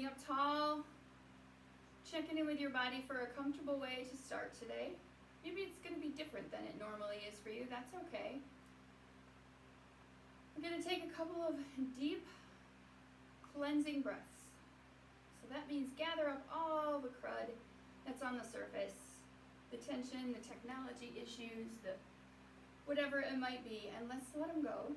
Sitting up tall, checking in with your body for a comfortable way to start today. Maybe it's going to be different than it normally is for you. That's okay. We're going to take a couple of deep cleansing breaths. So that means gather up all the crud that's on the surface, the tension, the technology issues, the whatever it might be, and let's let them go.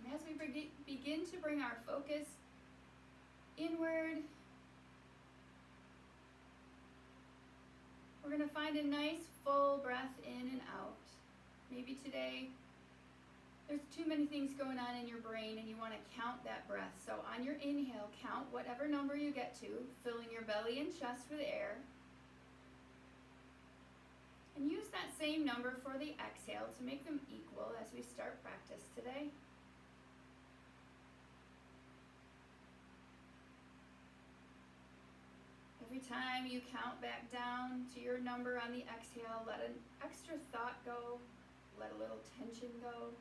And as we begin to bring our focus inward, we're going to find a nice full breath in and out. Maybe today there's too many things going on in your brain and you want to count that breath. So on your inhale, count whatever number you get to, filling your belly and chest with air. And use that same number for the exhale to make them equal as we start practice today. Every time you count back down to your number on the exhale, let an extra thought go, let a little tension go.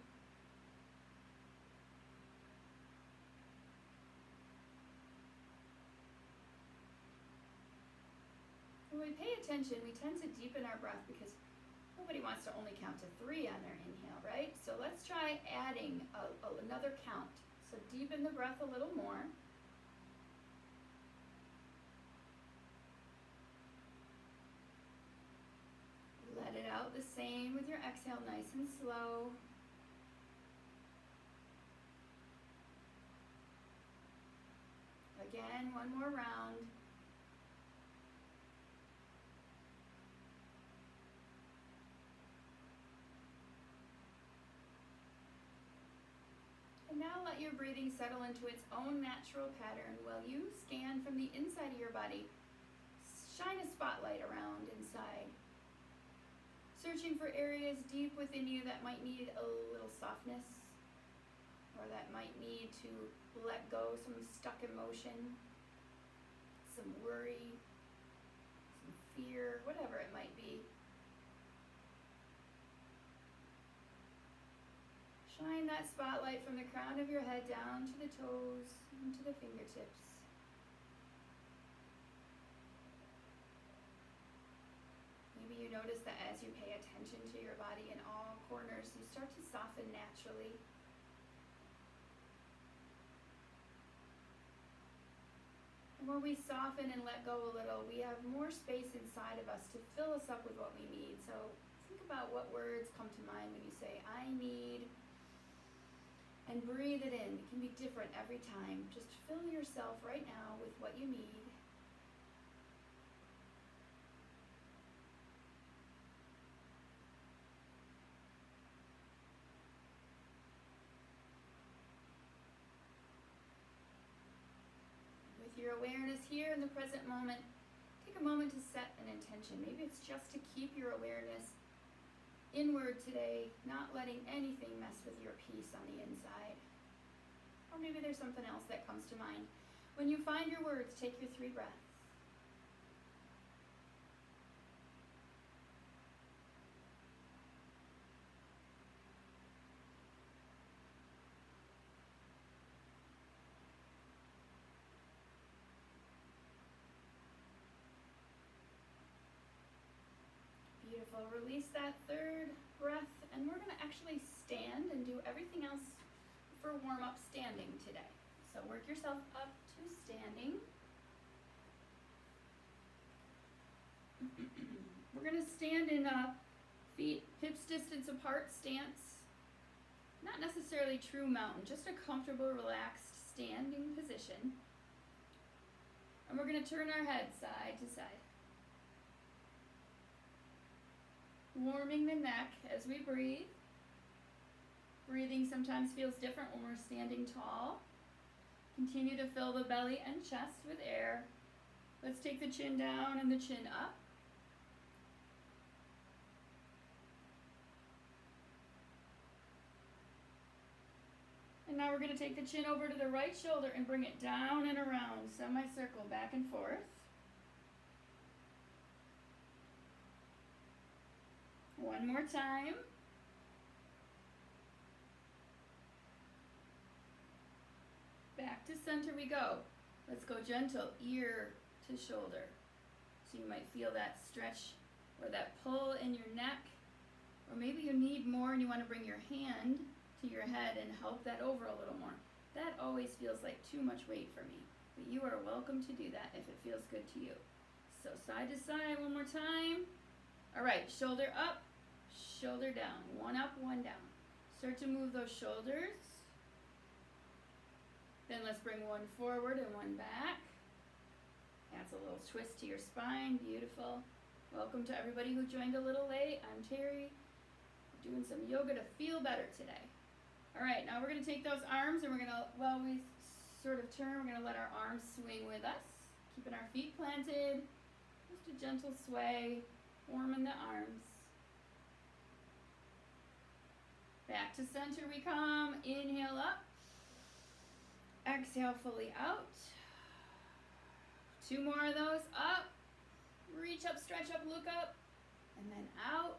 When we pay attention, we tend to deepen our breath because nobody wants to only count to 3 on their inhale, right? So let's try adding another count. So deepen the breath a little more. Let it out the same with your exhale, nice and slow. Again, one more round. And now let your breathing settle into its own natural pattern while you scan from the inside of your body. Shine a spotlight around inside, searching for areas deep within you that might need a little softness, or that might need to let go some stuck emotion, some worry, some fear, whatever it might be. Shine that spotlight from the crown of your head down to the toes and to the fingertips. Maybe you notice that as you pay attention to your body in all corners, you start to soften naturally. And when we soften and let go a little, we have more space inside of us to fill us up with what we need. So think about what words come to mind when you say, I need, and breathe it in. It can be different every time. Just fill yourself right now with what you need. With your awareness here in the present moment, take a moment to set an intention. Maybe it's just to keep your awareness inward today, not letting anything mess with your peace on the inside. Or maybe there's something else that comes to mind. When you find your words, take your 3 breaths. Beautiful. Release that 3rd breath, and we're going to actually stand and do everything else for warm-up standing today. So work yourself up to standing. We're going to stand in a feet hips distance apart stance. Not necessarily true mountain, just a comfortable, relaxed standing position. And we're going to turn our head side to side. Warming the neck as we breathe. Breathing sometimes feels different when we're standing tall. Continue to fill the belly and chest with air. Let's take the chin down and the chin up. And now we're going to take the chin over to the right shoulder and bring it down and around, semicircle, back and forth. One more time. Back to center we go. Let's go gentle, ear to shoulder. So you might feel that stretch or that pull in your neck. Or maybe you need more and you want to bring your hand to your head and help that over a little more. That always feels like too much weight for me. But you are welcome to do that if it feels good to you. So side to side one more time. All right, shoulder up, shoulder down. One up, one down. Start to move those shoulders. Then let's bring one forward and one back. That's a little twist to your spine. Beautiful. Welcome to everybody who joined a little late. I'm Terry. Doing some yoga to feel better today. All right, now we're going to take those arms and we're going to, while we sort of turn, we're going to let our arms swing with us, keeping our feet planted, just a gentle sway, warming the arms. Back to center we come, inhale up, exhale fully out. Two more of those, up, reach up, stretch up, look up, and then out.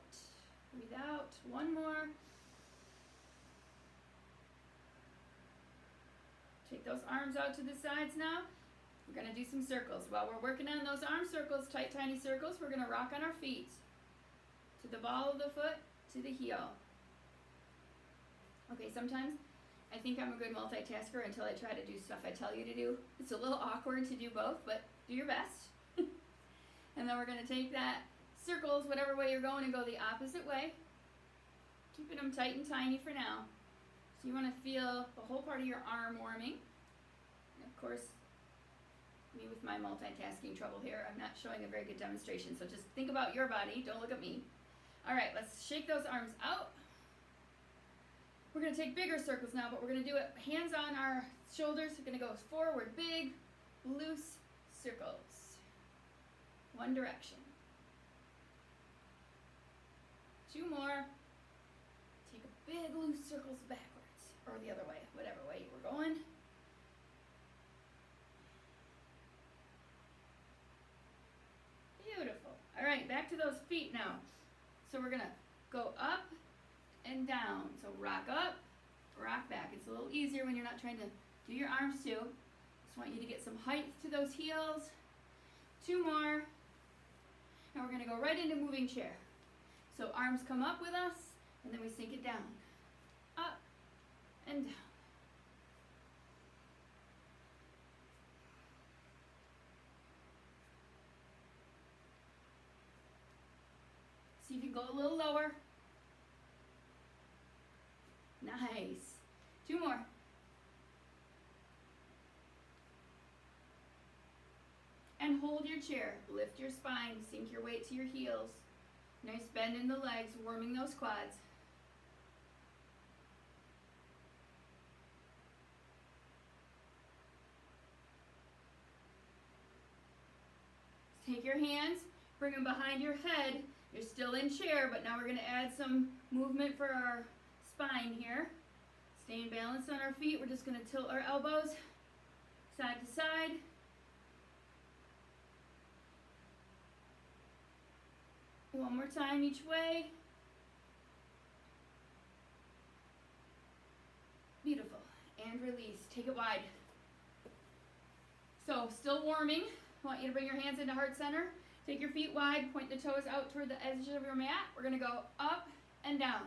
Breathe out. One more. Take those arms out to the sides now. We're going to do some circles. While we're working on those arm circles, tight, tiny circles, we're going to rock on our feet. To the ball of the foot, to the heel. Okay, sometimes I think I'm a good multitasker until I try to do stuff I tell you to do. It's a little awkward to do both, but do your best. And then we're going to take that circles, whatever way you're going, and go the opposite way. Keeping them tight and tiny for now. So you want to feel the whole part of your arm warming. And of course, me with my multitasking trouble here, I'm not showing a very good demonstration. So just think about your body. Don't look at me. All right, let's shake those arms out. We're going to take bigger circles now, but we're going to do it hands on our shoulders. We're going to go forward, big, loose circles. One direction. Two more. Take a big loose circles backwards, or the other way, whatever way you were going. Beautiful. All right, back to those feet now. So we're gonna go up and down. So rock up, rock back. It's a little easier when you're not trying to do your arms too. Just want you to get some height to those heels. Two more. And we're gonna go right into moving chair. So arms come up with us, and then we sink it down. Up and down. See if you can go a little lower. Nice. Two more. And hold your chair. Lift your spine. Sink your weight to your heels. Nice bend in the legs, warming those quads. Take your hands, bring them behind your head. You're still in chair, but now we're going to add some movement for our spine here. Staying balanced on our feet, we're just going to tilt our elbows side to side. One more time each way. Beautiful. And release. Take it wide. So, still warming. I want you to bring your hands into heart center. Take your feet wide. Point the toes out toward the edge of your mat. We're going to go up and down.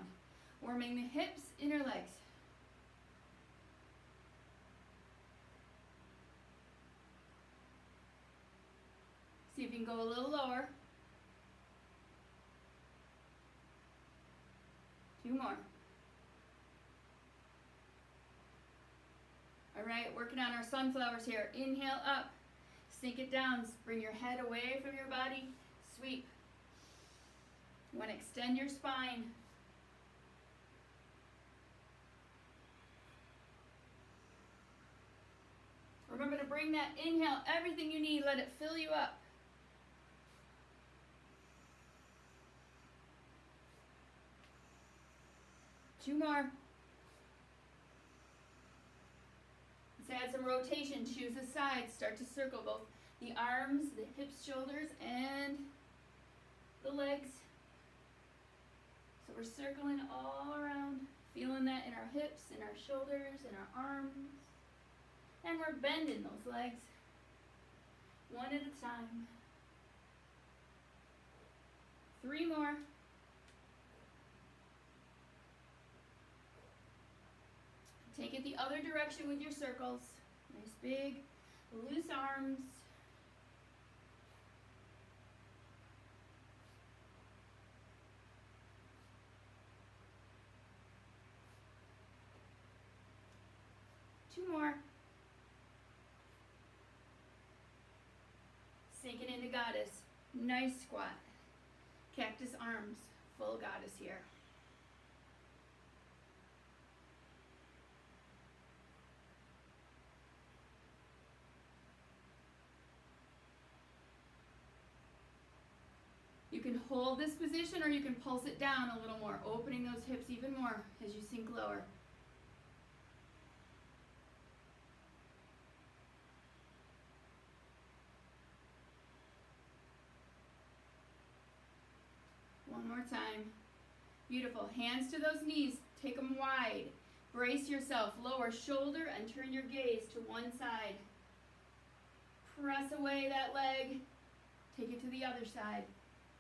Warming the hips, inner legs. See if you can go a little lower. Two more. All right, working on our sunflowers here. Inhale up, sink it down, bring your head away from your body, sweep. You want to extend your spine. Remember to bring that inhale, everything you need, let it fill you up. Two more. Let's add some rotation. Choose a side. Start to circle both the arms, the hips, shoulders, and the legs. So we're circling all around, feeling that in our hips, in our shoulders, in our arms. And we're bending those legs one at a time. 3 more. Take it the other direction with your circles. Nice big, loose arms. Two more. Sinking into goddess. Nice squat. Cactus arms. Full goddess here. You can hold this position or you can pulse it down a little more, opening those hips even more as you sink lower. One more time. Beautiful. Hands to those knees. Take them wide. Brace yourself. Lower shoulder and turn your gaze to one side. Press away that leg. Take it to the other side.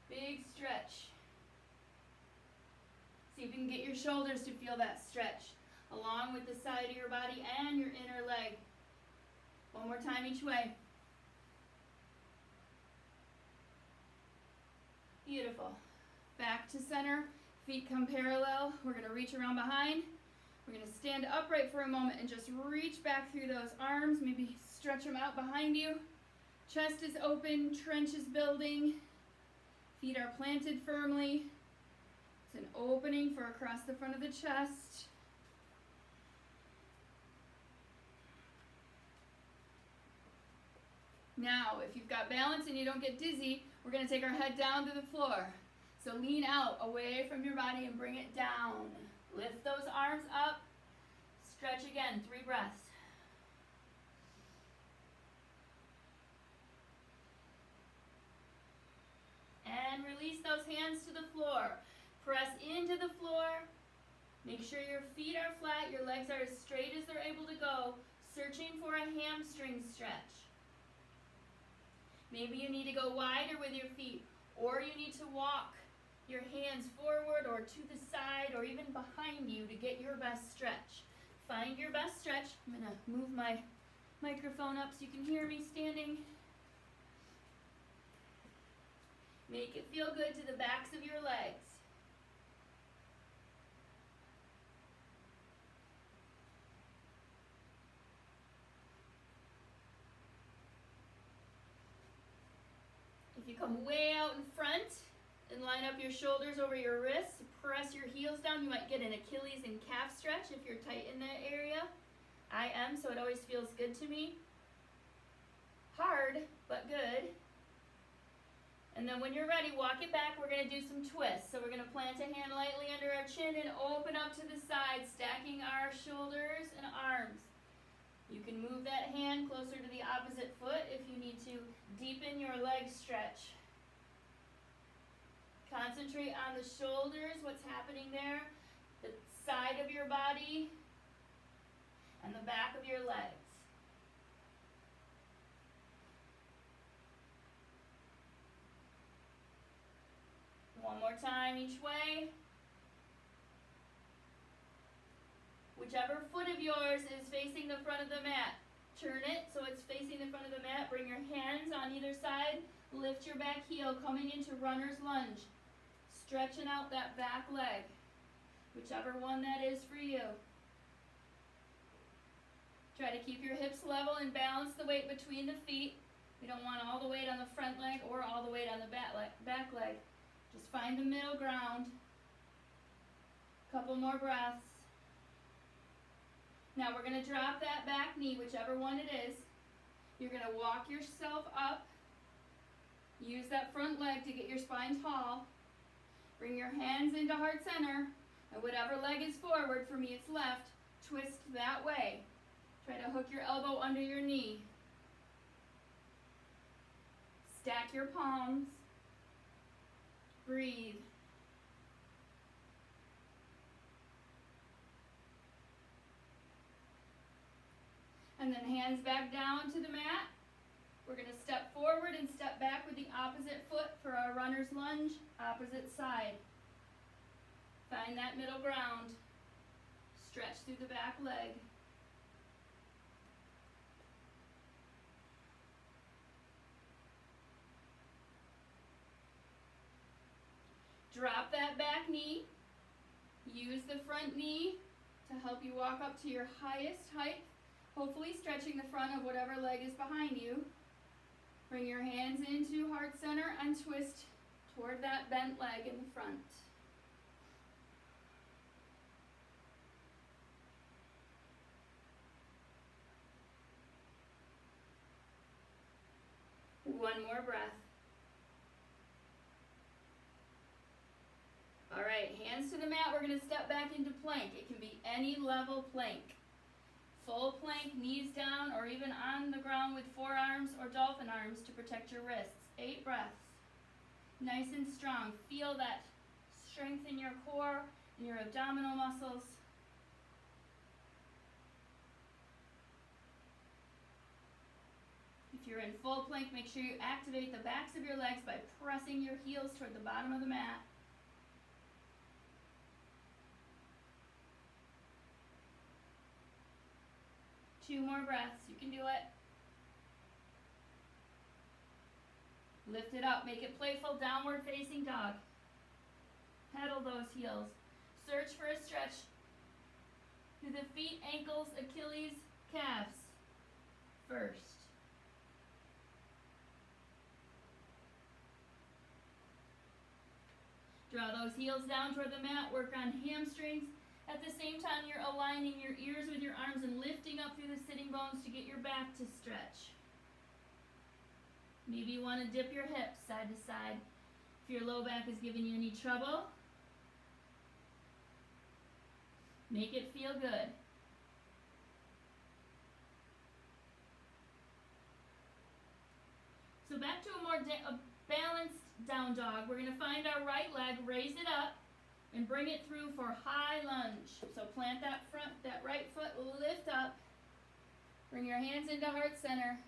Big stretch. See if you can get your shoulders to feel that stretch along with the side of your body and your inner leg. One more time each way. Beautiful. Back to center. Feet come parallel. We're going to reach around behind. We're going to stand upright for a moment and just reach back through those arms. Maybe stretch them out behind you. Chest is open. Trench is building. Feet are planted firmly. It's an opening for across the front of the chest. Now, if you've got balance and you don't get dizzy, we're going to take our head down to the floor. So lean out away from your body and bring it down. Lift those arms up. Stretch again, 3 breaths. And release those hands to the floor. Press into the floor. Make sure your feet are flat, your legs are as straight as they're able to go, searching for a hamstring stretch. Maybe you need to go wider with your feet, or you need to walk your hands forward or to the side or even behind you to get your best stretch. Find your best stretch. I'm going to move my microphone up so you can hear me standing. Make it feel good to the backs of your legs. If you come way out in front and line up your shoulders over your wrists, press your heels down, you might get an Achilles and calf stretch if you're tight in that area. I am, so it always feels good to me. Hard, but good. And then when you're ready, walk it back. We're going to do some twists. So we're going to plant a hand lightly under our chin and open up to the side, stacking our shoulders and arms. You can move that hand closer to the opposite foot if you need to deepen your leg stretch. Concentrate on the shoulders, what's happening there, the side of your body, and the back of your legs. One more time each way. Whichever foot of yours is facing the front of the mat, turn it so it's facing the front of the mat. Bring your hands on either side. Lift your back heel, coming into runner's lunge. Stretching out that back leg, whichever one that is for you. Try to keep your hips level and balance the weight between the feet. We don't want all the weight on the front leg or all the weight on the back leg. Just find the middle ground. Couple more breaths. Now we're going to drop that back knee, whichever one it is. You're going to walk yourself up. Use that front leg to get your spine tall. Bring your hands into heart center. And whatever leg is forward, for me it's left, twist that way. Try to hook your elbow under your knee. Stack your palms. Breathe. And then hands back down to the mat. We're going to step forward and step back with the opposite foot for our runner's lunge, opposite side. Find that middle ground. Stretch through the back leg. Drop that back knee. Use the front knee to help you walk up to your highest height, hopefully stretching the front of whatever leg is behind you. Bring your hands into heart center and twist toward that bent leg in the front. One more breath. All right, hands to the mat. We're going to step back into plank. It can be any level plank. Full plank, knees down, or even on the ground with forearms or dolphin arms to protect your wrists. 8 breaths. Nice and strong. Feel that strength in your core and your abdominal muscles. If you're in full plank, make sure you activate the backs of your legs by pressing your heels toward the bottom of the mat. Two more breaths. You can do it. Lift it up. Make it playful. Downward facing dog. Pedal those heels. Search for a stretch through the feet, ankles, Achilles, calves first. Draw those heels down toward the mat. Work on hamstrings. At the same time, you're aligning your ears with your arms and lifting up through the sitting bones to get your back to stretch. Maybe you want to dip your hips side to side. If your low back is giving you any trouble, make it feel good. So back to a more balanced down dog. We're going to find our right leg, raise it up, and bring it through for high lunge. So plant that right foot, lift up. Bring your hands into heart center.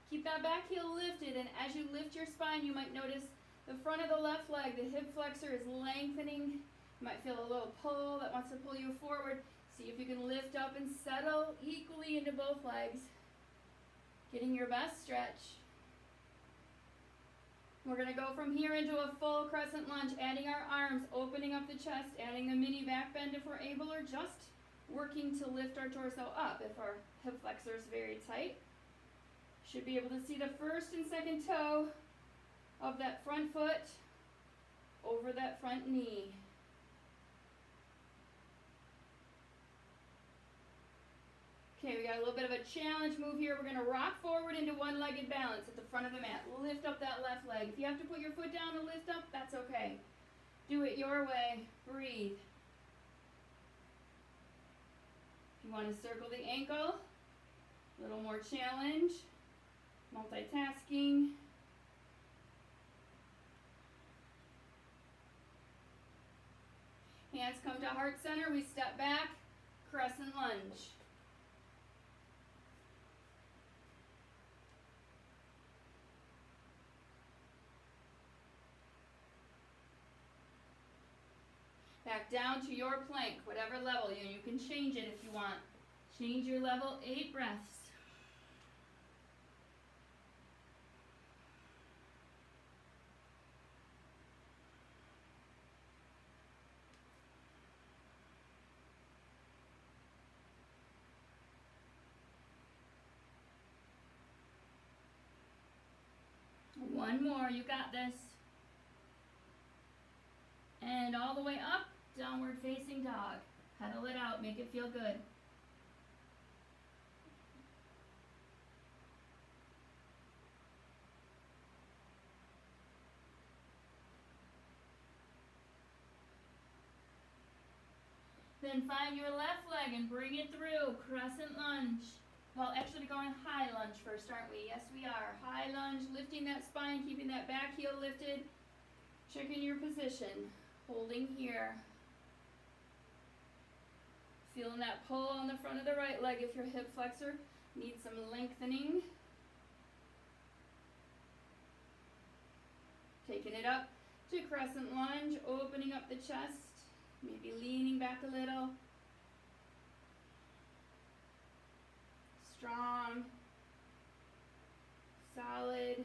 Keep that back heel lifted, and as you lift your spine, you might notice the front of the left leg, the hip flexor is lengthening. You might feel a little pull that wants to pull you forward. See if you can lift up and settle equally into both legs. Getting your best stretch. We're going to go from here into a full crescent lunge, adding our arms, opening up the chest, adding the mini back bend if we're able, or just working to lift our torso up if our hip flexor is very tight. Should be able to see the first and second toe of that front foot over that front knee. Okay, we got a little bit of a challenge move here. We're going to rock forward into one-legged balance at the front of the mat. Lift up that left leg. If you have to put your foot down to lift up, that's okay. Do it your way. Breathe. If you want to circle the ankle, a little more challenge. Multitasking. Hands come to heart center. We step back. Crescent lunge. Back down to your plank, whatever level. You can change it if you want. Change your level. 8 breaths. One more. You got this. And all the way up. Downward facing dog. Pedal it out. Make it feel good. Then find your left leg and bring it through, crescent lunge. Well, actually we're going high lunge first, aren't we? Yes, we are. High lunge, lifting that spine, keeping that back heel lifted. Checking your position, holding here. Feeling that pull on the front of the right leg if your hip flexor needs some lengthening. Taking it up to crescent lunge, opening up the chest, maybe leaning back a little. Strong, solid.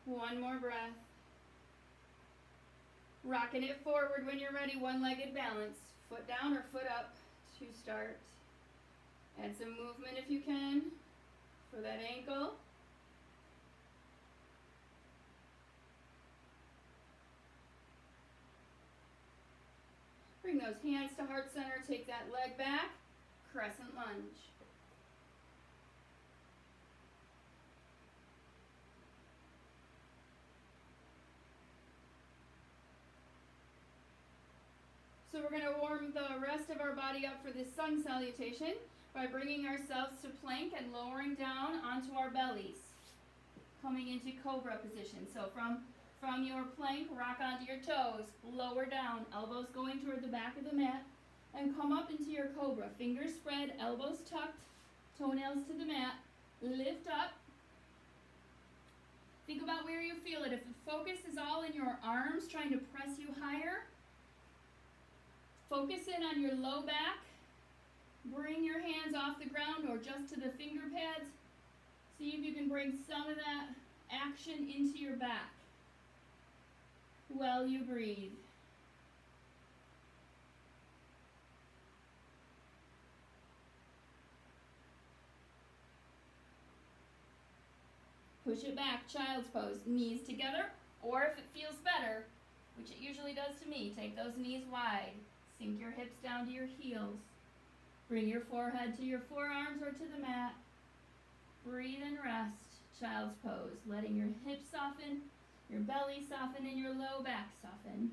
One more breath. Rocking it forward when you're ready, one-legged balance. Foot down or foot up to start. Add some movement if you can for that ankle. Bring those hands to heart center, take that leg back, crescent lunge. So we're going to warm the rest of our body up for this sun salutation by bringing ourselves to plank and lowering down onto our bellies. Coming into cobra position. So from your plank, rock onto your toes, lower down, elbows going toward the back of the mat, and come up into your cobra. Fingers spread, elbows tucked, toenails to the mat, lift up. Think about where you feel it. If the focus is all in your arms trying to press you higher, focus in on your low back. Bring your hands off the ground or just to the finger pads. See if you can bring some of that action into your back while you breathe. Push it back, child's pose, knees together, or if it feels better, which it usually does to me, take those knees wide. Sink your hips down to your heels. Bring your forehead to your forearms or to the mat. Breathe and rest, child's pose, letting your hips soften, your belly soften, and your low back soften.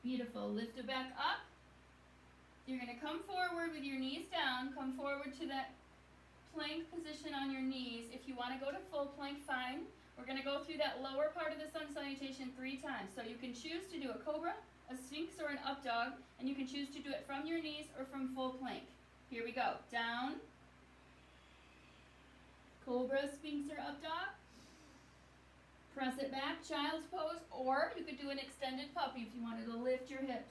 Beautiful. Lift it back up. You're going to come forward with your knees down. Come forward to that plank position on your knees. If you want to go to full plank, fine. We're going to go through that lower part of the sun salutation 3 times. So you can choose to do a cobra, a sphinx, or an up dog, and you can choose to do it from your knees or from full plank. Here we go. Down. Cobra, sphinx, or up dog. Press it back, child's pose, or you could do an extended puppy if you wanted to lift your hips.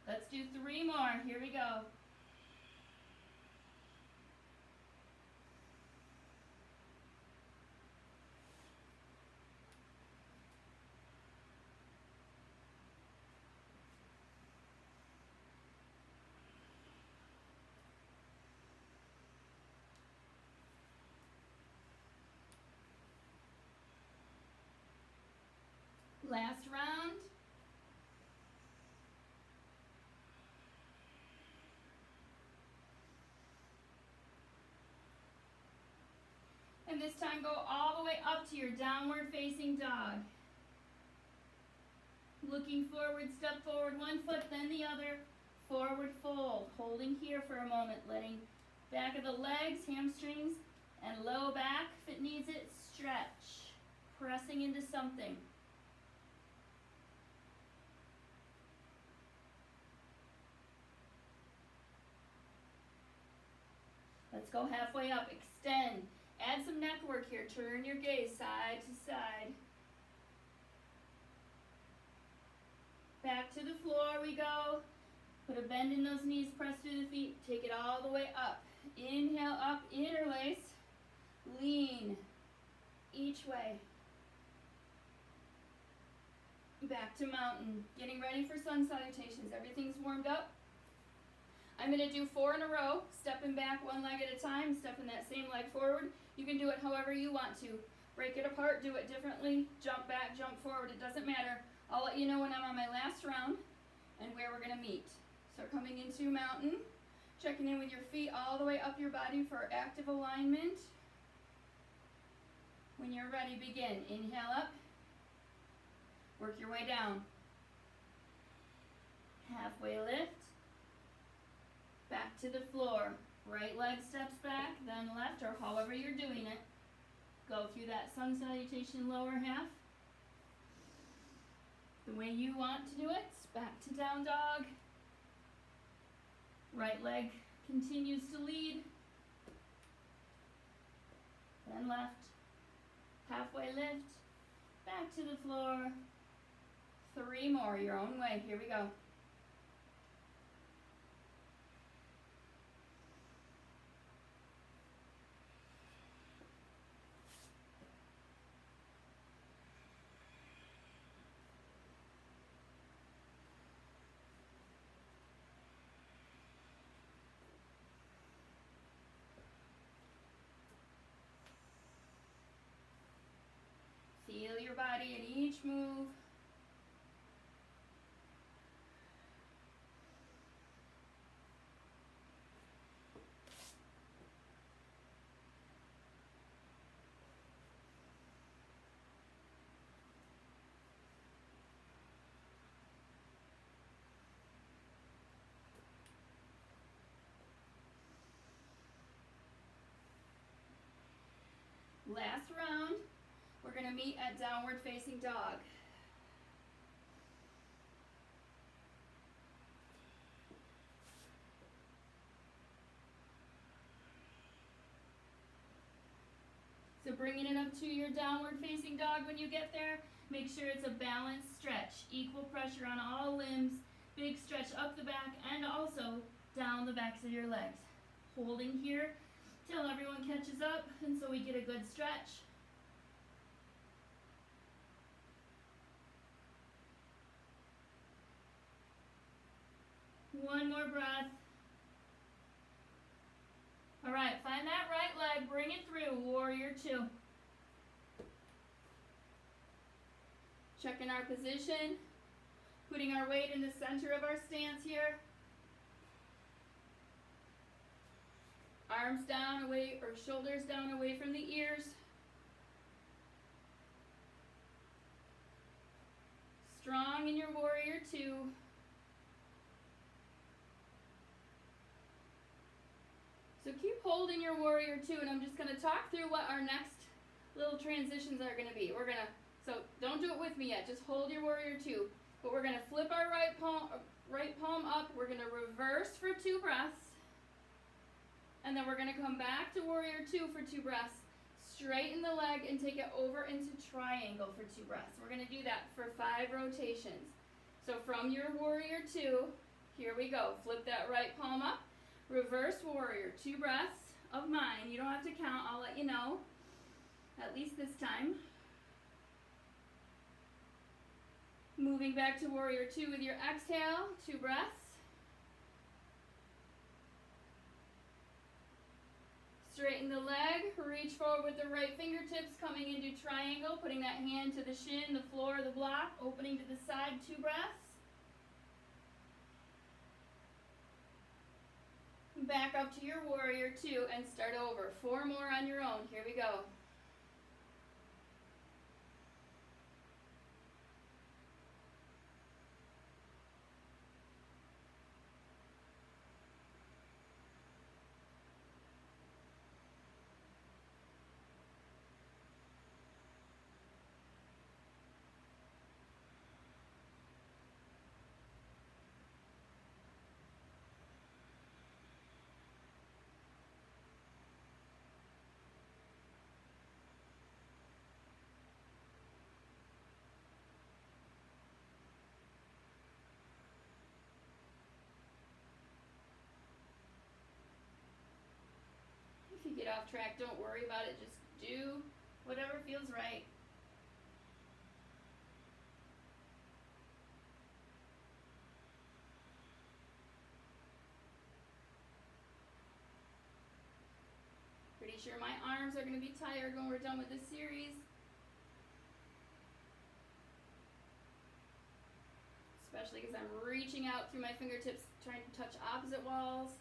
Let's do 3 more. Here we go. Last round. And this time go all the way up to your downward facing dog. Looking forward, step forward 1 foot, then the other. Forward fold. Holding here for a moment, letting back of the legs, hamstrings, and low back, if it needs it, stretch. Pressing into something. Let's go halfway up. Extend. Add some neck work here. Turn your gaze side to side. Back to the floor we go. Put a bend in those knees, press through the feet. Take it all the way up. Inhale up, interlace. Lean each way. Back to mountain. Getting ready for sun salutations. Everything's warmed up. I'm going to do 4 in a row, stepping back 1 leg at a time, stepping that same leg forward. You can do it however you want to. Break it apart, do it differently, jump back, jump forward, it doesn't matter. I'll let you know when I'm on my last round. and where we're gonna meet. So coming into mountain, checking in with your feet all the way up your body for active alignment. When you're ready, begin. Inhale up, work your way down. Halfway lift, back to the floor. Right leg steps back, then left, or however you're doing it. Go through that sun salutation lower half. The way you want to do it. Back to down dog. Right leg continues to lead. Then left. Halfway lift. Back to the floor. 3 more, your own way. Here we go. Feel your body in each move. Last round, we're going to meet at downward facing dog. So bringing it up to your downward facing dog when you get there, make sure it's a balanced stretch. Equal pressure on all limbs, big stretch up the back and also down the backs of your legs. Holding here till everyone catches up and so we get a good stretch. One more breath. All right, find that right leg, bring it through, warrior 2. Checking our position, putting our weight in the center of our stance here. Arms down away, or shoulders down away from the ears. Strong in your warrior 2. So keep holding your warrior 2, and I'm just going to talk through what our next little transitions are going to be. So don't do it with me yet, just hold your warrior 2. But we're going to flip our right palm up, we're going to reverse for 2 breaths, and then we're going to come back to warrior 2 for 2 breaths, straighten the leg and take it over into triangle for 2 breaths. We're going to do that for 5 rotations. So from your warrior 2, here we go, flip that right palm up. Reverse warrior, 2 breaths of mine. You don't have to count, I'll let you know, at least this time. Moving back to warrior 2 with your exhale, 2 breaths. Straighten the leg, reach forward with the right fingertips, coming into triangle, putting that hand to the shin, the floor, the block, opening to the side, 2 breaths. Back up to your warrior 2 and start over. 4 more on your own. Here we go. If you get off track, don't worry about it. Just do whatever feels right. Pretty sure my arms are going to be tired when we're done with this series. especially because I'm reaching out through my fingertips, trying to touch opposite walls.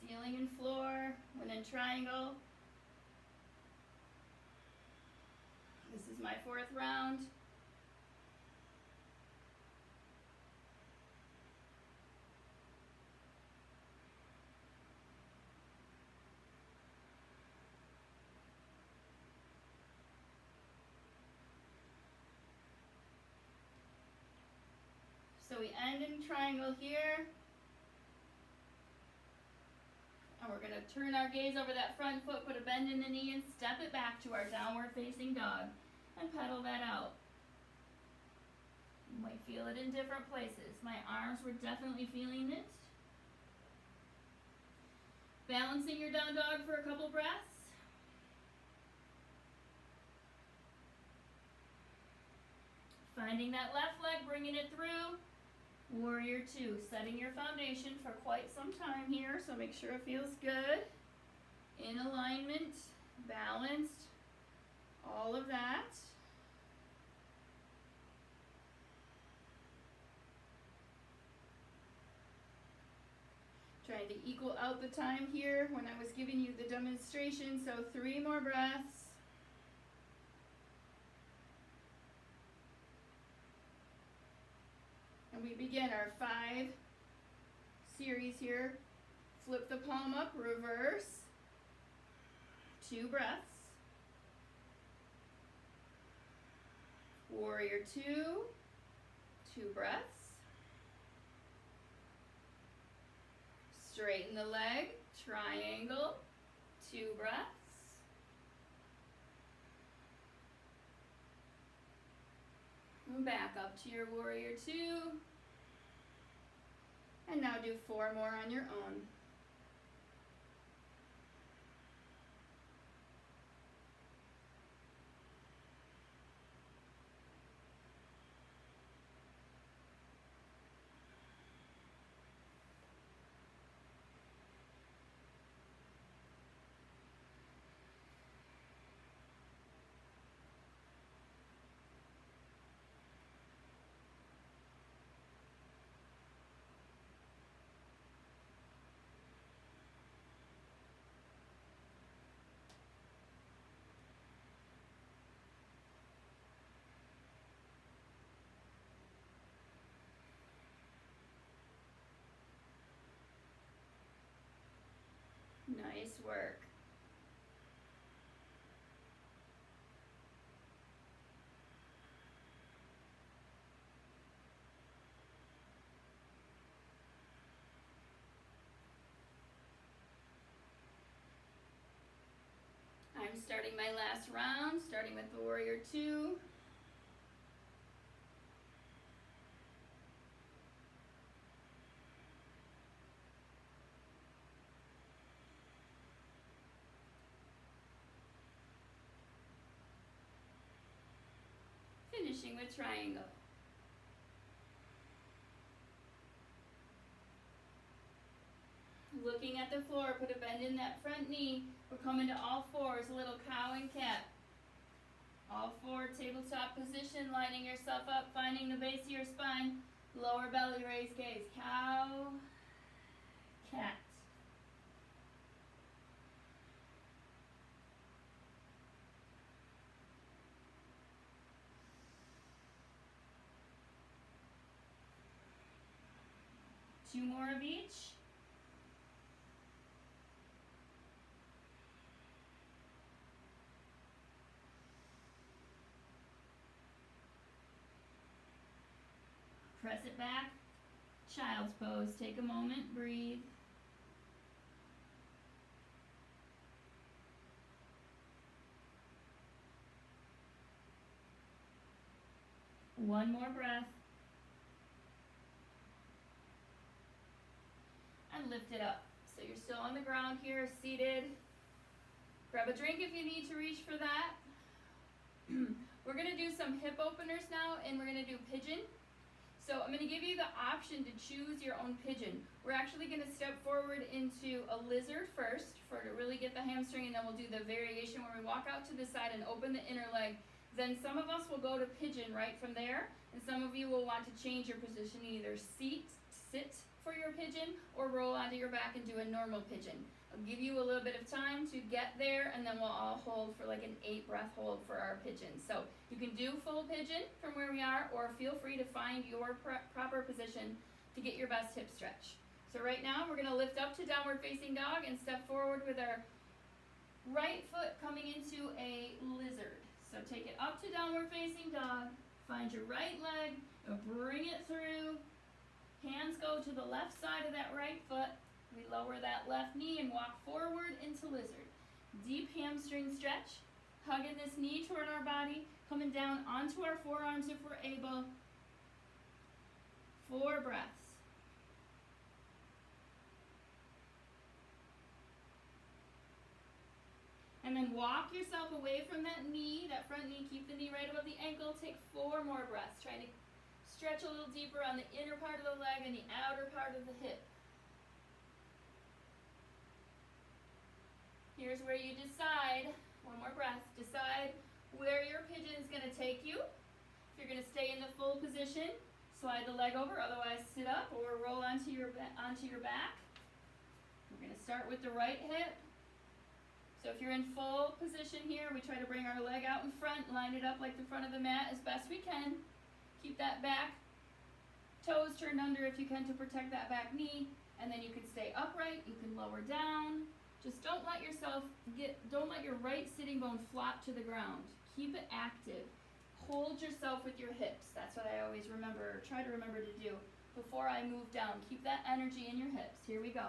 Ceiling and floor when in triangle. This is my 4th round. So we end in triangle here. And we're going to turn our gaze over that front foot, put a bend in the knee, and step it back to our downward facing dog. And pedal that out. You might feel it in different places. My arms were definitely feeling it. Balancing your down dog for a couple breaths. Finding that left leg, bringing it through. Warrior 2, setting your foundation for quite some time here, so make sure it feels good. In alignment, balanced, all of that. Trying to equal out the time here when I was giving you the demonstration, so 3 more breaths. And we begin our 5 series here. Flip the palm up, reverse. 2 breaths. Warrior 2, 2 breaths. Straighten the leg, triangle, 2 breaths. And back up to your warrior 2. And now do 4 more on your own. Nice work. I'm starting my last round, starting with the warrior 2. Finishing with triangle. Looking at the floor, put a bend in that front knee. We're coming to all fours, a little cow and cat. All 4, tabletop position, lining yourself up, finding the base of your spine. Lower belly, raise gaze. Cow, cat. Two more of each. Press it back. Child's pose. Take a moment, breathe. One more breath. And lift it up. So you're still on the ground here, seated. Grab a drink if you need to reach for that. We're going to do some hip openers now, and we're going to do pigeon. So I'm going to give you the option to choose your own pigeon. We're actually going to step forward into a lizard first to really get the hamstring, and then we'll do the variation where we walk out to the side and open the inner leg. Then some of us will go to pigeon right from there, and some of you will want to change your position, either sit for your pigeon, or roll onto your back and do a normal pigeon. I'll give you a little bit of time to get there, and then we'll all hold for like an 8-breath hold for our pigeon. So you can do full pigeon from where we are, or feel free to find your proper position to get your best hip stretch. So right now we're going to lift up to downward facing dog and step forward with our right foot coming into a lizard. So take it up to downward facing dog, find your right leg, bring it through, hands go to the left side of that right foot. We lower that left knee and walk forward into lizard. Deep hamstring stretch, hugging this knee toward our body, coming down onto our forearms if we're able. 4 breaths. And then walk yourself away from that knee, that front knee, keep the knee right above the ankle, take 4 more breaths, trying to stretch a little deeper on the inner part of the leg and the outer part of the hip. Here's where you decide, 1 more breath, decide where your pigeon is going to take you. If you're going to stay in the full position, slide the leg over, otherwise sit up or roll onto your back. We're going to start with the right hip. So if you're in full position here, we try to bring our leg out in front, line it up like the front of the mat as best we can. Keep that back toes turned under if you can to protect that back knee, and then you can stay upright, you can lower down. Just don't let your right sitting bone flop to the ground. Keep it active. Hold yourself with your hips. That's what I always try to remember to do before I move down. Keep that energy in your hips. Here we go.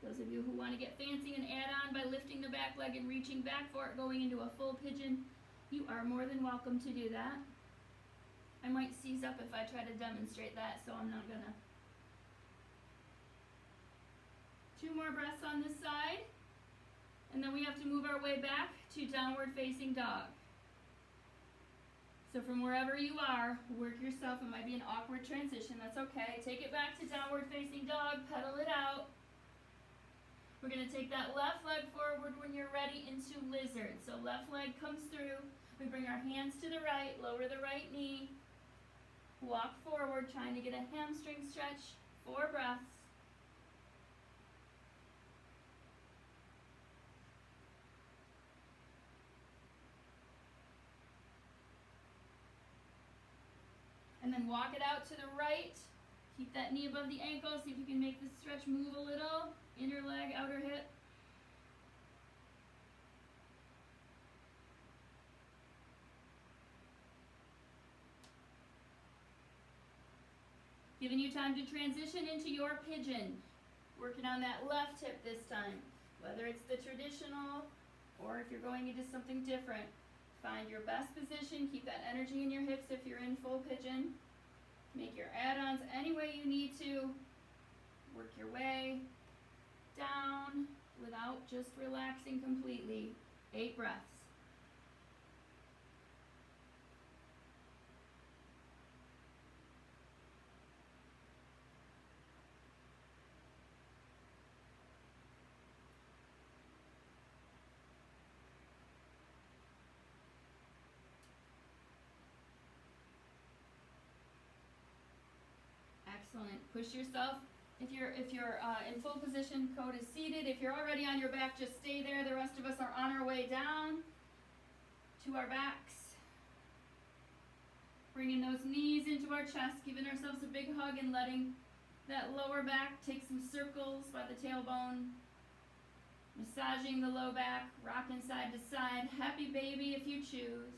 Those of you who want to get fancy and add on by lifting the back leg and reaching back for it, going into a full pigeon, you are more than welcome to do that. I might seize up if I try to demonstrate that, so I'm not gonna. 2 more breaths on this side, and then we have to move our way back to downward facing dog. So from wherever you are, work yourself. It might be an awkward transition, that's okay. Take it back to downward facing dog, pedal it out. We're going to take that left leg forward when you're ready into lizard. So left leg comes through. We bring our hands to the right, lower the right knee. Walk forward, trying to get a hamstring stretch. 4 breaths. And then walk it out to the right. Keep that knee above the ankle. See if you can make the stretch move a little. Inner leg, outer hip. Giving you time to transition into your pigeon. Working on that left hip this time. Whether it's the traditional or if you're going into something different. Find your best position. Keep that energy in your hips if you're in full pigeon. Make your add-ons any way you need to. Work your way down without just relaxing completely. 8 breaths. Excellent. Push yourself. If you're in full position, coat is seated. If you're already on your back, just stay there. The rest of us are on our way down to our backs. Bringing those knees into our chest, giving ourselves a big hug and letting that lower back take some circles by the tailbone. Massaging the low back, rocking side to side. Happy baby if you choose.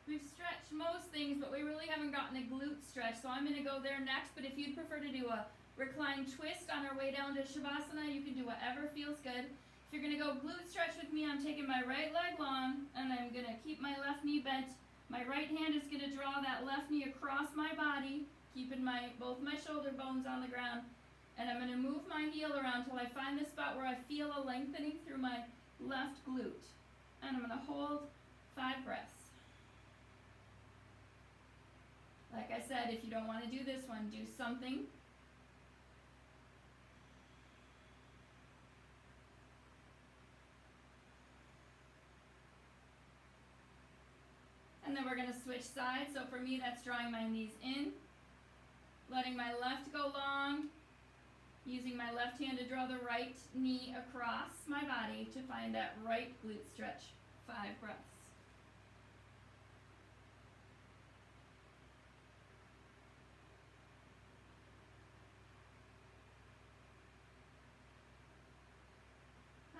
We've stretched most things, but we really haven't gotten a glute stretch, so I'm going to go there next. But if you'd prefer to do a reclined twist on our way down to Shavasana, you can do whatever feels good. If you're going to go glute stretch with me, I'm taking my right leg long, and I'm going to keep my left knee bent. My right hand is going to draw that left knee across my body, keeping both my shoulder bones on the ground. And I'm going to move my heel around till I find the spot where I feel a lengthening through my left glute. And I'm going to hold 5 breaths. Like I said, if you don't want to do this one, do something. And then we're going to switch sides. So for me, that's drawing my knees in, letting my left go long, using my left hand to draw the right knee across my body to find that right glute stretch. 5 breaths.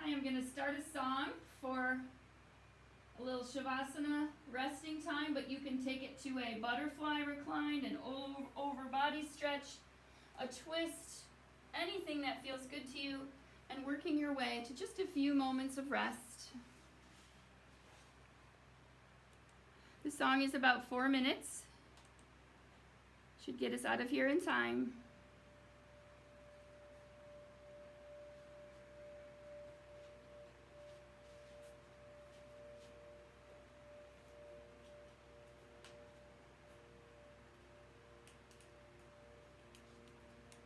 I am going to start a song for a little Shavasana resting time, but you can take it to a butterfly recline, an over body stretch, a twist, anything that feels good to you, and working your way to just a few moments of rest. The song is about 4 minutes. Should get us out of here in time.